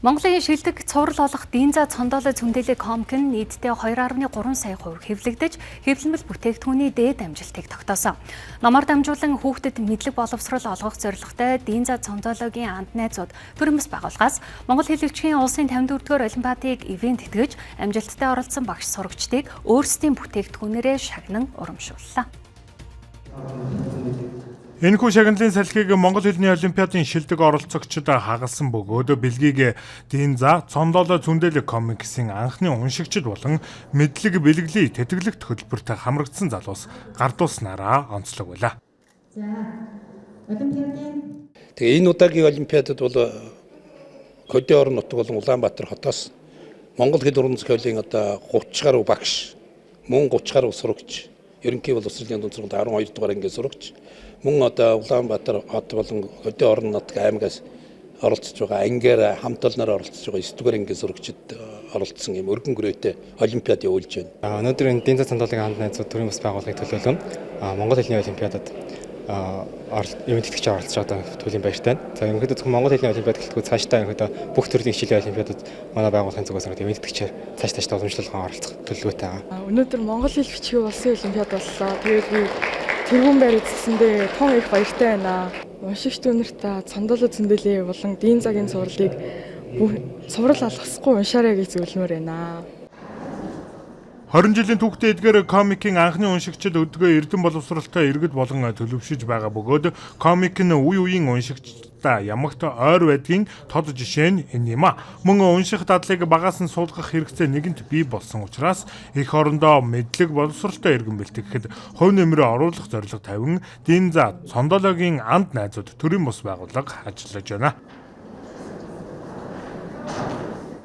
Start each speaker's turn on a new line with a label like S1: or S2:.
S1: Монголын шилдэг цуврал олох Динза цондоолой цөмдөлий комик нь нийтдээ 2.3 сая хувь хэвлэгдэж, хэвлэмэл бүтээгдэхүүний дээд амжилтыг тогтоосон. Номоор дамжуулан хүүхдэд мэдлэг боловсрол олгох зорилготой Динза цондоолойгийн анд найзууд төрийн бас байгууллагаас Монгол хэллэгчийн улсын 54-р олимпиадыг ивент итгэж, амжилттай оролцсон багш сурагчдыг өөрсдийн бүтээгдэхүүнээрээ шагнан урамшууллаа.
S2: Энэхүү шагналын салхийг Монгол хэлний олимпиадын шилдэг оролцогчид хагалсан бөгөөд бэлгийг Динза цондоолой цөмдөлий комиксийн анхны уншигчид болон мэдлэг бэлгэлийн тэтгэлэгт хөтөлбөрт хамрагдсан залуус гардууснараа онцлог байлаа.
S3: Тэгээ энэ удаагийн олимпиадад бол Хөдөө орон нутаг болон Улаанбаатар хотоос Монгол хэл уран зохиолын 30 гаруй багш, мөн 30 гаруй сурагч, ерөнхий боловсролын дунд 12 дугаар ангийн сурагч, мөн Улаанбаатар хот болон Хөдөө орон нутгийн аймагаас оролцож байгаа ангиар хамт олноор оролцож байгаа 9 дугаар ангийн сурагчид оролцсон юм өргөн гөрөөтэй олимпиад явуулж байна.
S4: Өнөөдөр энэ Динза цондоолойн анд найзууд төрийн бас байгууллагыг төлөөлөн Монгол хэлний олимпиадад ивент итгэж оролцож байгаа төлөлийн баяртай. За ерөнхийдөө зөвхөн Монгол хэлний олимпиад гэлтгүй цаашдаа ерөнхийдөө бүх төрлийн хичээлийн олимпиадад манай байгууллагын зүгээс ивент итгэж цааш уламжлалгаа оролцох төлөвлөгөөтэй байгаа.
S5: Өнөөдөр Монгол хэл бичгийн улсын олимпиад боллоо. Тэгээд би тэргүүн байр эзэлсэндээ тун их баяртай байна. Уншигч өнөртөө цондоолой цөмдөлий болон Динзагийн цувралыг цуврал алгасахгүй уншаарай гэж зөвлөмөр байна.
S2: 20 жилийн түүхтэй эдгээр комикийн анхны уншигчид өдгөө эрдэм боловсролтой иргэд болон төлөвшөж байгаа бөгөөд комик нь үе үеийн уншигчдаа ямагт ойр байдгийн тод жишээ нь энэ юм а. Мөн унших дадлыг багаас нь суулгах хэрэгцээ нэгэнт бий болсон учраас их орондоо мэдлэг боловсролтой иргэн бэлтгэхэд хувь нэмрээ оруулах зорилго тавин Динза цондоолойгийн анд найзууд төрийн бас байгууллага ажиллаж байна.